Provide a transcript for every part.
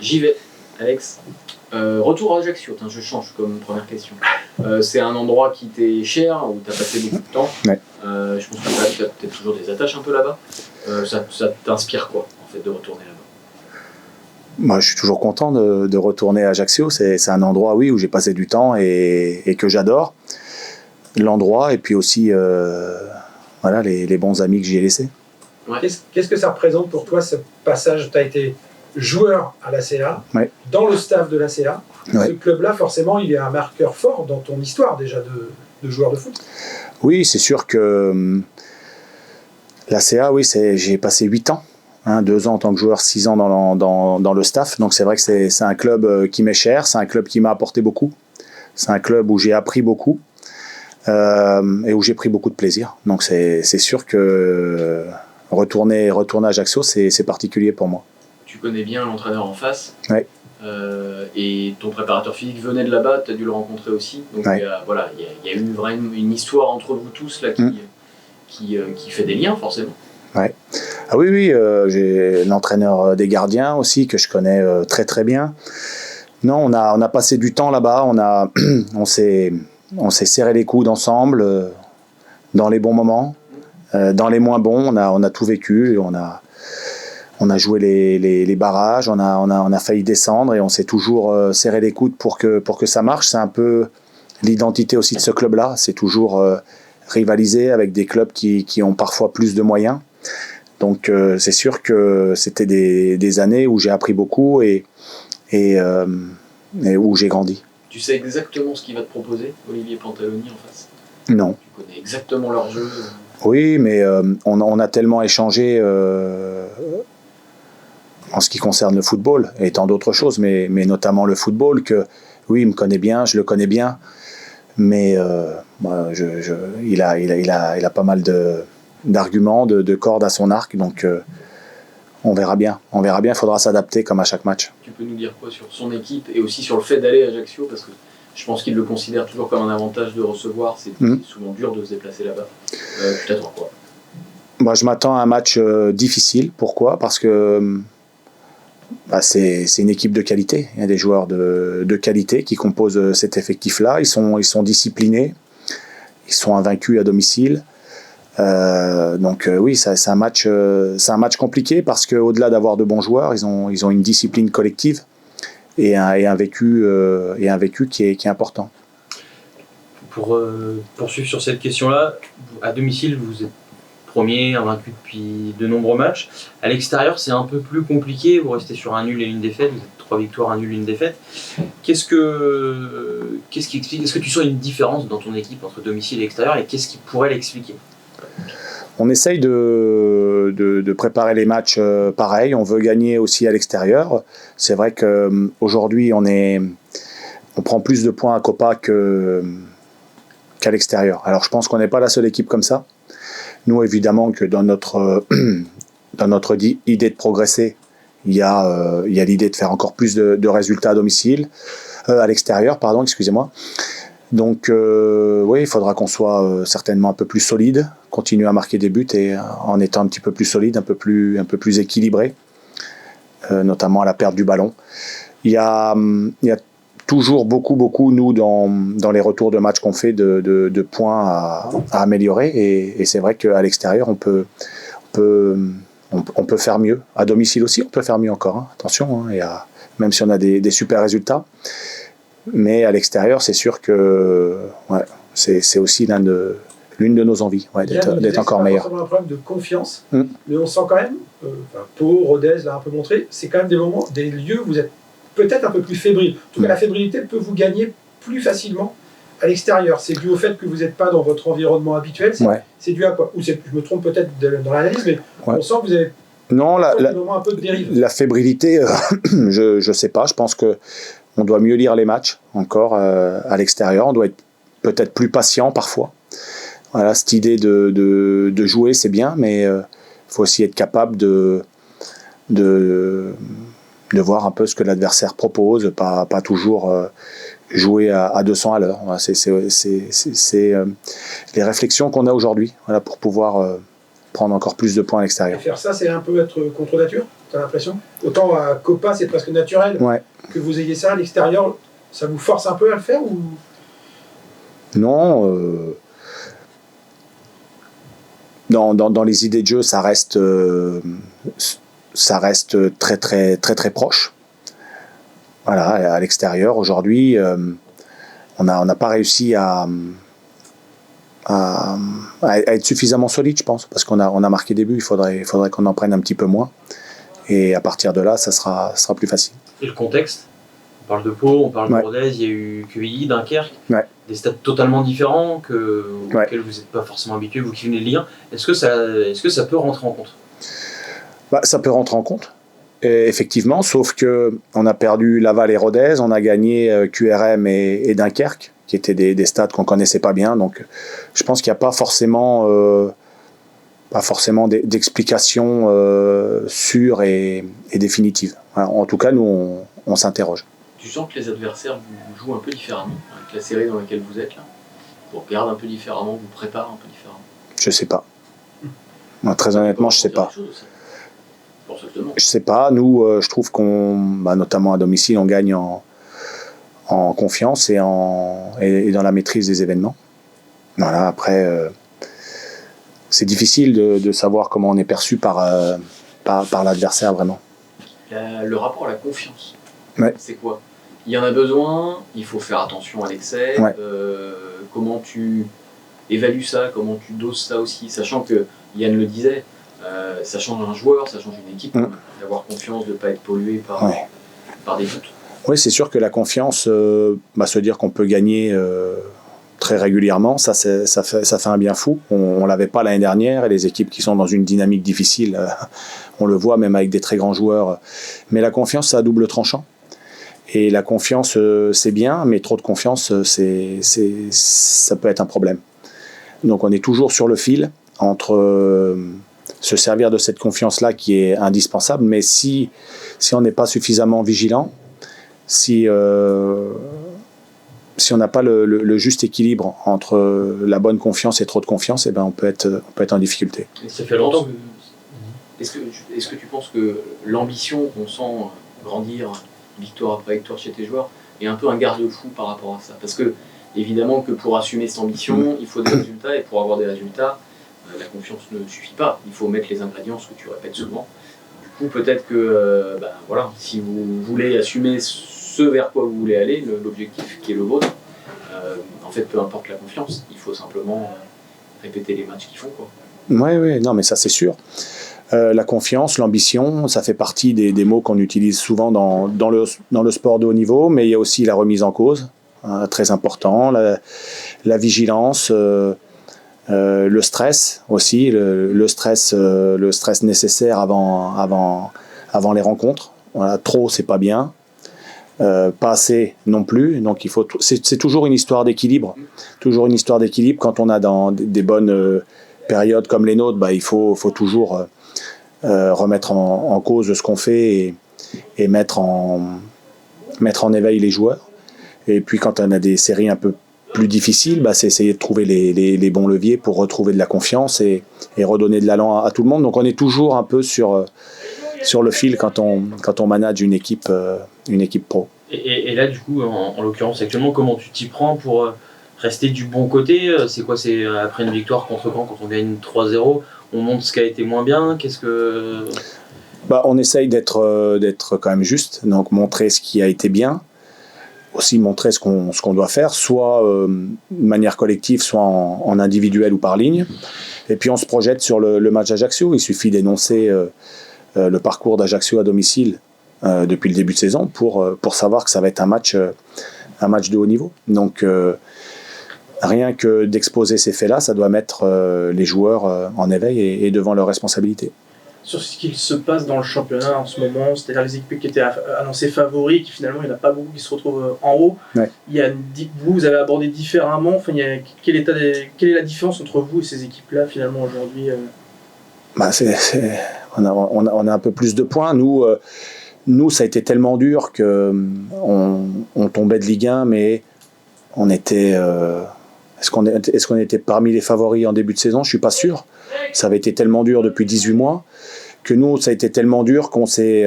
J'y vais, Alex. Retour à Ajaccio, je change comme première question. C'est un endroit qui t'est cher, où tu as passé beaucoup de temps. Ouais. Je pense que tu as peut-être toujours des attaches un peu là-bas. Ça t'inspire quoi, en fait, de retourner là-bas? Moi, je suis toujours content de retourner à Ajaccio. C'est un endroit, oui, où j'ai passé du temps et que j'adore. L'endroit et puis aussi voilà, les bons amis que j'y ai laissés. Ouais. Qu'est-ce que ça représente pour toi, ce passage? Tu as été joueur à l'ACA, ouais. Dans le staff de l'ACA. Ouais. Ce club-là, forcément, il est un marqueur fort dans ton histoire déjà de joueur de foot. Oui, c'est sûr que l'ACA, oui, j'ai passé 8 ans. 2 ans en tant que joueur, 6 ans dans le staff. Donc c'est vrai que c'est un club qui m'est cher, c'est un club qui m'a apporté beaucoup. C'est un club où j'ai appris beaucoup et où j'ai pris beaucoup de plaisir. Donc c'est sûr que retourner à Ajaccio, c'est particulier pour moi. Tu connais bien l'entraîneur en face. Oui. Et ton préparateur physique venait de là-bas, tu as dû le rencontrer aussi. Donc ouais. Il y a eu vraiment une histoire entre vous tous là, qui fait des liens forcément. Ouais. Ah oui, j'ai l'entraîneur des gardiens aussi que je connais très très bien. Non, on a passé du temps là-bas, on s'est serré les coudes ensemble dans les bons moments, dans les moins bons, on a tout vécu, on a joué les barrages, on a failli descendre et on s'est toujours serré les coudes pour que ça marche. C'est un peu l'identité aussi de ce club-là, c'est toujours rivaliser avec des clubs qui ont parfois plus de moyens. Donc c'est sûr que c'était des années où j'ai appris beaucoup et où j'ai grandi. Tu sais exactement ce qu'il va te proposer, Olivier Pantaloni en face? Non. Tu connais exactement leur jeu? Oui, mais on a tellement échangé en ce qui concerne le football et tant d'autres choses, mais notamment le football, que oui, il me connaît bien, je le connais bien, mais il a pas mal d'arguments, de cordes à son arc, donc on verra bien, il faudra s'adapter comme à chaque match. Tu peux nous dire quoi sur son équipe et aussi sur le fait d'aller à Ajaccio, parce que je pense qu'il le considère toujours comme un avantage de recevoir, c'est souvent dur de se déplacer là-bas. Tu t'attends quoi? Moi, je m'attends à un match difficile. Pourquoi? Parce que c'est une équipe de qualité. Il y a des joueurs de qualité qui composent cet effectif-là. Ils sont disciplinés. Ils sont invaincus à domicile. Donc oui, c'est un match compliqué parce qu'au-delà d'avoir de bons joueurs, ils ont une discipline collective et un vécu qui est important. Pour poursuivre sur cette question-là, à domicile, vous êtes premier, invaincu depuis de nombreux matchs. À l'extérieur, c'est un peu plus compliqué. Vous restez sur un nul et une défaite. Vous êtes 3 victoires, un nul, une défaite. Qu'est-ce qui explique? Est-ce que tu sens une différence dans ton équipe entre domicile et extérieur, et qu'est-ce qui pourrait l'expliquer? On essaye de préparer les matchs pareil. On veut gagner aussi à l'extérieur. C'est vrai qu'aujourd'hui, on prend plus de points à Copa qu'à l'extérieur. Alors, je pense qu'on n'est pas la seule équipe comme ça. Nous, évidemment, que dans notre idée de progresser, il y a l'idée de faire encore plus de résultats à l'extérieur, excusez-moi. Donc, oui, il faudra qu'on soit certainement un peu plus solide, continuer à marquer des buts et en étant un petit peu plus solide, un peu plus équilibré, notamment à la perte du ballon. Il y a toujours beaucoup, nous, dans les retours de match qu'on fait, de points à améliorer. Et c'est vrai qu'à l'extérieur, on peut faire mieux. À domicile aussi, on peut faire mieux encore. Attention, même si on a des super résultats. Mais à l'extérieur, c'est sûr que c'est aussi l'une de nos envies, d'être encore meilleur. C'est un problème de confiance, mais on sent quand même, Pau, Rodez l'a un peu montré, c'est quand même des lieux où vous êtes peut-être un peu plus fébrile. En tout cas, la fébrilité peut vous gagner plus facilement à l'extérieur. C'est dû au fait que vous n'êtes pas dans votre environnement habituel. C'est dû à quoi? Ou je me trompe peut-être dans l'analyse, mais on sent que vous avez un peu de dérive. La fébrilité, je ne sais pas. Je pense qu'on doit mieux lire les matchs encore à l'extérieur. On doit être peut-être plus patient parfois. Voilà, cette idée de jouer, c'est bien, mais il faut aussi être capable de voir un peu ce que l'adversaire propose, pas toujours jouer à 200 à l'heure. Voilà, c'est les réflexions qu'on a aujourd'hui, pour pouvoir prendre encore plus de points à l'extérieur. Et faire ça, c'est un peu être contre nature, tu as l'impression? Autant à Copa, c'est presque naturel que vous ayez ça à l'extérieur, ça vous force un peu à le faire ou... Non. Dans les idées de jeu, ça reste très très très très proche. Voilà, à l'extérieur aujourd'hui, on n'a pas réussi à être suffisamment solide, je pense, parce qu'on a marqué des buts. Il faudrait qu'on en prenne un petit peu moins, et à partir de là, ça sera plus facile. Et le contexte? On parle de Pau, on parle de Rodez, il y a eu QI, Dunkerque, des stades totalement différents auxquels vous n'êtes pas forcément habitués, vous qui venez de Ligue 1. Est-ce que ça peut rentrer en compte? Ça peut rentrer en compte, effectivement, sauf qu'on a perdu Laval et Rodez, on a gagné QRM et Dunkerque, qui étaient des stades qu'on ne connaissait pas bien. Donc je pense qu'il n'y a pas forcément d'explication sûre et définitive. Alors, en tout cas, nous, on s'interroge. Tu sens que les adversaires vous jouent un peu différemment avec la série dans laquelle vous êtes là? Vous regardez un peu différemment, vous préparez un peu différemment? Je sais pas. Moi, très honnêtement, je sais pas. Je sais pas. Nous, je trouve notamment à domicile, on gagne en confiance et dans la maîtrise des événements. Voilà. Après, c'est difficile de savoir comment on est perçu par l'adversaire vraiment. Le rapport à la confiance, c'est quoi? Il y en a besoin, il faut faire attention à l'excès. Comment tu évalues ça, comment tu doses ça aussi, sachant que Yann le disait, ça change un joueur, ça change une équipe, d'avoir confiance, de ne pas être pollué par des doutes. Oui, c'est sûr que la confiance, se dire qu'on peut gagner très régulièrement, ça fait un bien fou. On ne l'avait pas l'année dernière, et les équipes qui sont dans une dynamique difficile, on le voit même avec des très grands joueurs. Mais la confiance, c'est à double tranchant. Et la confiance, c'est bien, mais trop de confiance, ça peut être un problème. Donc on est toujours sur le fil entre se servir de cette confiance-là qui est indispensable, mais si on n'est pas suffisamment vigilant, si on n'a pas le juste équilibre entre la bonne confiance et trop de confiance, on peut être en difficulté. Et ça fait longtemps est-ce que tu penses que l'ambition qu'on sent grandir victoire après victoire chez tes joueurs est un peu un garde-fou par rapport à ça? Parce que évidemment que pour assumer cette ambition, il faut des résultats, et pour avoir des résultats, la confiance ne suffit pas. Il faut mettre les ingrédients, ce que tu répètes souvent. Du coup, peut-être que si vous voulez assumer ce vers quoi vous voulez aller, l'objectif qui est le vôtre, en fait, peu importe la confiance, il faut simplement répéter les matchs qu'ils font, quoi. Oui, non, mais ça c'est sûr. La confiance, l'ambition, ça fait partie des mots qu'on utilise souvent dans le sport de haut niveau, mais il y a aussi la remise en cause, très important, la vigilance, le stress aussi, le stress nécessaire avant les rencontres. Voilà, trop, c'est pas bien. Pas assez non plus, donc c'est toujours une histoire d'équilibre. Toujours une histoire d'équilibre. Quand on a dans des bonnes périodes comme les nôtres, il faut toujours remettre en cause ce qu'on fait et mettre en éveil les joueurs. Et puis quand on a des séries un peu plus difficiles, c'est essayer de trouver les bons leviers pour retrouver de la confiance et redonner de l'allant à tout le monde. Donc on est toujours un peu sur le fil quand on manage une équipe pro. Et là, du coup, en l'occurrence actuellement, comment tu t'y prends pour rester du bon côté? C'est quoi? C'est après une victoire contre Caen, quand on gagne 3-0, on montre ce qui a été moins bien? On essaye d'être quand même juste, donc montrer ce qui a été bien, aussi montrer ce qu'on doit faire, soit de manière collective, soit en individuel ou par ligne. Et puis on se projette sur le match d'Ajaccio. Il suffit d'énoncer le parcours d'Ajaccio à domicile depuis le début de saison pour savoir que ça va être un match de haut niveau. Donc rien que d'exposer ces faits-là, ça doit mettre les joueurs en éveil et devant leurs responsabilités. Sur ce qu'il se passe dans le championnat en ce moment, c'est-à-dire les équipes qui étaient annoncées favoris, qui finalement il n'y en a pas beaucoup qui se retrouvent en haut. Ouais. Vous avez abordé différemment. Enfin, quelle est la différence entre vous et ces équipes-là finalement aujourd'hui? On a un peu plus de points. Nous, ça a été tellement dur qu'on tombait de Ligue 1, mais on était. Est-ce qu'on était parmi les favoris en début de saison? Je ne suis pas sûr. ça avait été tellement dur depuis 18 mois que nous, ça a été tellement dur qu'on s'est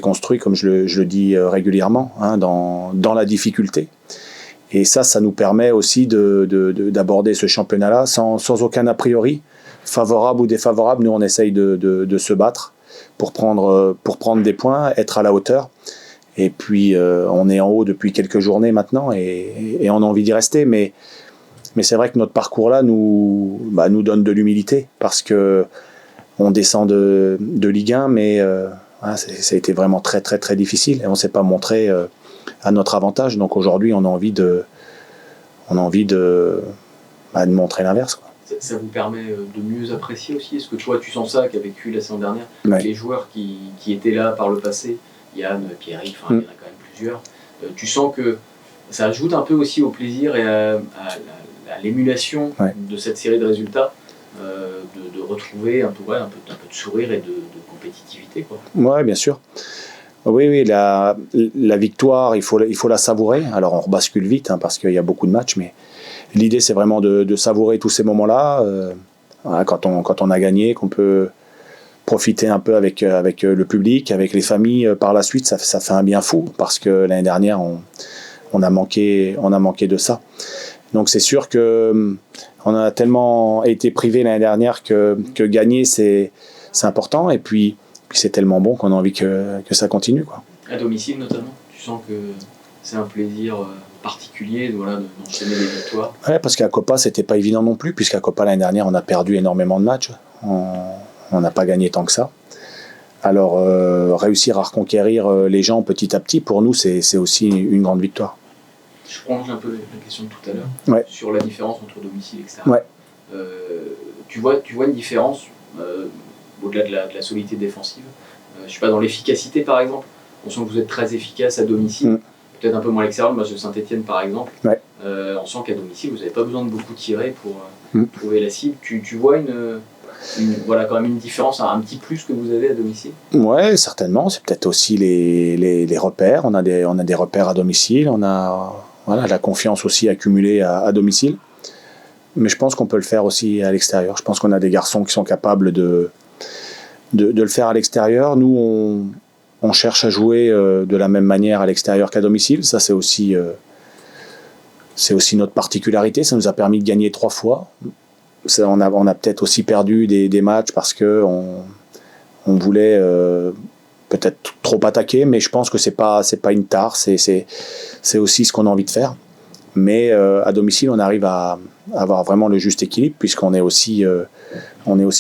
construit, comme je le dis régulièrement, hein, dans la difficulté. Et ça nous permet aussi d'aborder ce championnat-là sans aucun a priori, favorable ou défavorable. Nous, on essaye de se battre pour prendre des points, être à la hauteur. Et puis, on est en haut depuis quelques journées maintenant et on a envie d'y rester. Mais c'est vrai que notre parcours-là nous donne de l'humilité parce que on descend de Ligue 1, mais ça a été vraiment très, très, très difficile et on ne s'est pas montré à notre avantage. Donc aujourd'hui, on a envie de montrer l'inverse, quoi. Ça vous permet de mieux apprécier aussi. Est-ce que toi, tu sens ça qu'a vécu la saison dernière, ouais. Les joueurs qui étaient là par le passé, Yann, Pierrick, il y en a quand même plusieurs, tu sens que ça ajoute un peu aussi au plaisir et à l'émulation de cette série de résultats, de retrouver un peu de sourire et de compétitivité, quoi. Ouais, bien sûr. Oui, la victoire, il faut la savourer. Alors on rebascule vite, hein, parce qu'il y a beaucoup de matchs, mais l'idée c'est vraiment de savourer tous ces moments-là. Quand on a gagné, qu'on peut profiter un peu avec le public, avec les familles par la suite, ça fait un bien fou, parce que l'année dernière on a manqué de ça. Donc c'est sûr que on a tellement été privé l'année dernière que gagner c'est important, et puis c'est tellement bon qu'on a envie que ça continue, quoi. À domicile notamment, tu sens que c'est un plaisir particulier, d'enchaîner les victoires. Ouais, parce qu'à Copa c'était pas évident non plus, puisqu'à Copa l'année dernière on a perdu énormément de matchs, on n'a pas gagné tant que ça. Alors réussir à reconquérir les gens petit à petit, pour nous c'est aussi une grande victoire. Je prolonge un peu la question de tout à l'heure, ouais. Sur la différence entre domicile et extérieur. Ouais. Tu vois une différence au-delà de la solidité défensive, je sais pas, dans l'efficacité par exemple. On sent que vous êtes très efficace à domicile, peut-être un peu moins à l'extérieur. Moi, Saint-Etienne par exemple, on sent qu'à domicile vous n'avez pas besoin de beaucoup tirer pour trouver la cible. Tu vois quand même une différence, un petit plus que vous avez à domicile? Ouais, certainement. C'est peut-être aussi les repères. On a des repères à domicile. On a la confiance aussi accumulée à domicile. Mais je pense qu'on peut le faire aussi à l'extérieur. Je pense qu'on a des garçons qui sont capables de le faire à l'extérieur. Nous, on cherche à jouer de la même manière à l'extérieur qu'à domicile. Ça, c'est aussi notre particularité. Ça nous a permis de gagner 3 fois. On a peut-être aussi perdu des matchs parce qu'on voulait peut-être trop attaquer, mais je pense que c'est pas une tare, c'est aussi ce qu'on a envie de faire. Mais à domicile, on arrive à avoir vraiment le juste équilibre, puisqu'on est aussi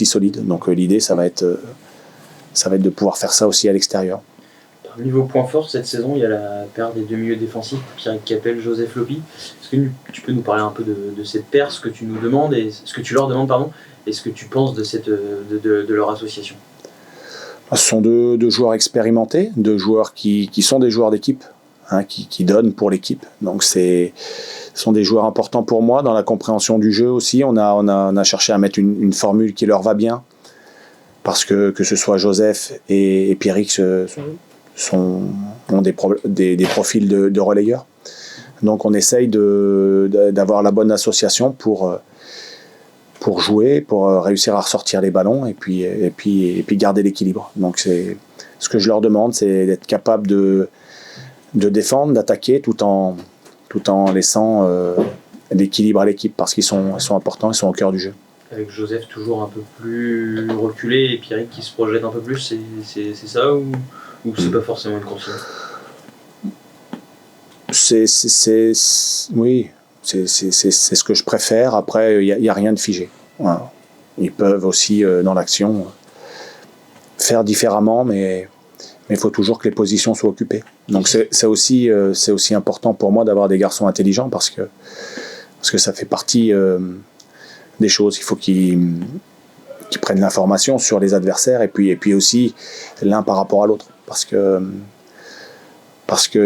solide. Donc l'idée, ça va être de pouvoir faire ça aussi à l'extérieur. Niveau point fort, cette saison, il y a la paire des deux milieux défensifs, Pierrick Capel, Joseph Lopi. Est-ce que tu peux nous parler un peu de cette paire, ce que tu nous demandes, et ce que tu leur demandes, pardon, et ce que tu penses de leur association? Ce sont deux joueurs expérimentés, 2 joueurs qui sont des joueurs d'équipe, hein, qui donnent pour l'équipe. Donc ce sont des joueurs importants pour moi dans la compréhension du jeu aussi. On a cherché à mettre une formule qui leur va bien, parce que ce soit Joseph et Pierrick ont des profils de relayeurs. Donc on essaye d'avoir la bonne association pour jouer, pour réussir à ressortir les ballons et puis garder l'équilibre. Donc c'est ce que je leur demande, c'est d'être capable de défendre, d'attaquer tout en laissant l'équilibre à l'équipe, parce qu'ils sont importants, ils sont au cœur du jeu. Avec Joseph toujours un peu plus reculé et Pierrick qui se projette un peu plus, c'est ça ou c'est pas forcément une consigne? Oui, c'est ce que je préfère. Après, il n'y a rien de figé. Voilà. Ils peuvent aussi, dans l'action, faire différemment, mais il faut toujours que les positions soient occupées. Donc c'est aussi important pour moi d'avoir des garçons intelligents, parce que ça fait partie des choses. Il faut qu'ils prennent l'information sur les adversaires, et puis aussi l'un par rapport à l'autre, parce que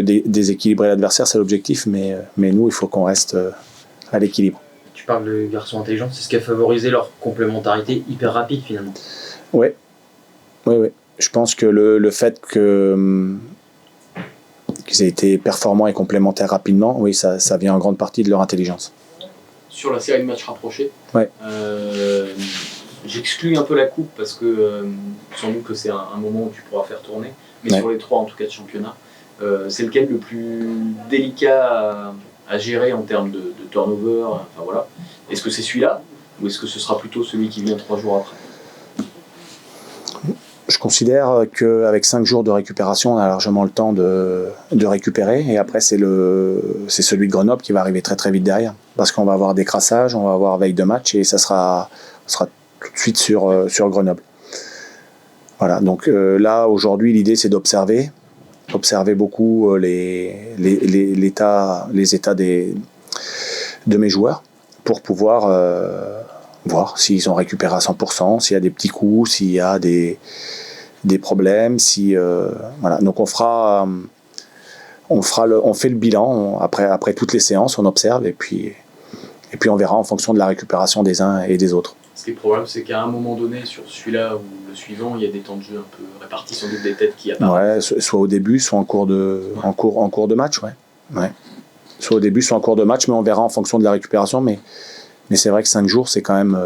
déséquilibrer l'adversaire, c'est l'objectif, mais nous, il faut qu'on reste à l'équilibre. Tu parles de garçons intelligents, c'est ce qui a favorisé leur complémentarité hyper rapide finalement. Oui. Je pense que le fait qu'ils aient été performants et complémentaires rapidement, oui, ça vient en grande partie de leur intelligence. Sur la série de matchs rapprochés, j'exclus un peu la coupe parce que sans doute que c'est un moment où tu pourras faire tourner, mais Ouais. sur les 3 en tout cas de championnat, c'est lequel le plus délicat à gérer en termes de turnover, enfin voilà. Est-ce que c'est celui-là ou est-ce que ce sera plutôt celui qui vient 3 jours après? Je considère qu'avec 5 jours de récupération, on a largement le temps de récupérer. Et après, c'est celui de Grenoble qui va arriver très très vite derrière. Parce qu'on va avoir des crassages, on va avoir veille de match et ça sera tout de suite sur Grenoble. Voilà, donc là, aujourd'hui, l'idée, c'est d'observer beaucoup les états de mes joueurs pour pouvoir voir s'ils ont récupéré à 100%, s'il y a des petits coups, s'il y a des problèmes, voilà. Donc on fait le bilan après toutes les séances, on observe et puis on verra en fonction de la récupération des uns et des autres. Ce qui est probable, c'est qu'à un moment donné, sur celui-là ou le suivant, il y a des temps de jeu un peu répartis, sans doute des têtes qui apparaissent. Ouais, soit au début, soit en cours de match, ouais. Soit au début, soit en cours de match, mais on verra en fonction de la récupération. Mais c'est vrai que 5 jours, c'est quand même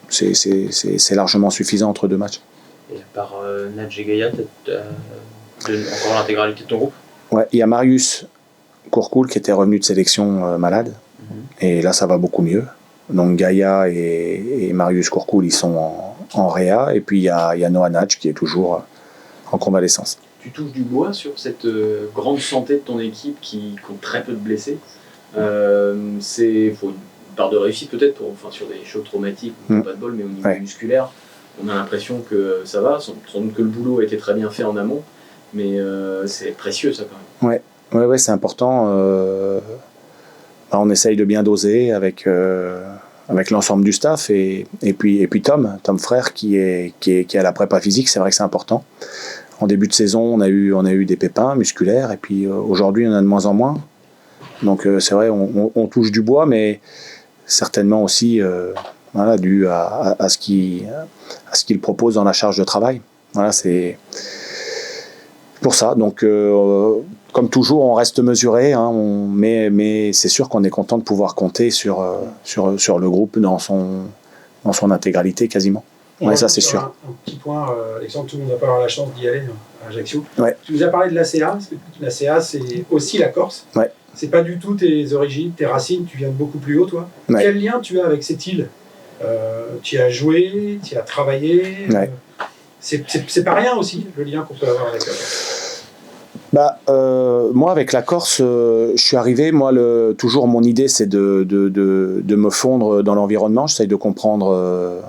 c'est largement suffisant entre 2 matchs. Et par Nadj et Gaïa, encore l'intégralité de ton groupe? Ouais, il y a Marius Courcoul qui était revenu de sélection malade. Et là, ça va beaucoup mieux. Donc Gaïa et Marius Courcoul, ils sont en réa. Et puis il y a Noah Nadj qui est toujours en convalescence. Tu touches du bois sur cette grande santé de ton équipe qui compte très peu de blessés. Faut une part de réussite peut-être sur des chocs traumatiques, pas de bol, mais au niveau musculaire, on a l'impression que ça va. Sans doute que le boulot a été très bien fait en amont, mais c'est précieux ça quand même. Ouais, c'est important. On essaye de bien doser avec l'ensemble du staff et puis Tom frère qui est à la prépa physique. C'est vrai que c'est important. En début de saison, on a eu des pépins musculaires et puis aujourd'hui on en a de moins en moins. Donc c'est vrai, on touche du bois, mais certainement aussi dû à ce qu'il propose dans la charge de travail. Voilà, c'est pour ça. Donc comme toujours, on reste mesuré, mais c'est sûr qu'on est content de pouvoir compter sur le groupe dans son intégralité quasiment. Ouais, ça c'est sûr. Un petit point, Alexandre, tout le monde n'a pas avoir la chance d'y aller à Ajaccio. Ouais. Tu nous as parlé de l'ACA, parce que l'ACA c'est aussi la Corse. Ouais. C'est pas du tout tes origines, tes racines, tu viens de beaucoup plus haut toi. Ouais. Quel lien tu as avec cette île? Tu y as joué, tu y as travaillé. Ouais. C'est pas rien aussi, le lien qu'on peut avoir avec la Corse. Moi, avec la Corse, je suis arrivé. Moi, toujours mon idée, c'est de me fondre dans l'environnement. J'essaye de comprendre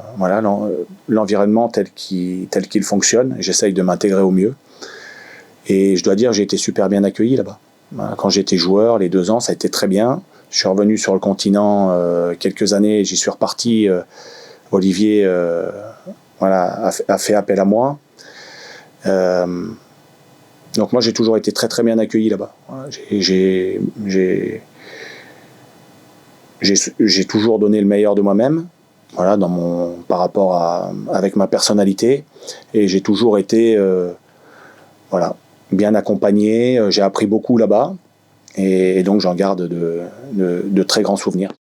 l'environnement tel qu'il fonctionne. J'essaye de m'intégrer au mieux. Et je dois dire, j'ai été super bien accueilli là-bas. Quand j'étais joueur, les 2 ans, ça a été très bien. Je suis revenu sur le continent quelques années. J'y suis reparti. Olivier a fait appel à moi. Donc moi j'ai toujours été très très bien accueilli là-bas. J'ai toujours donné le meilleur de moi-même, par rapport avec ma personnalité, et j'ai toujours été bien accompagné. J'ai appris beaucoup là-bas et donc j'en garde de très grands souvenirs.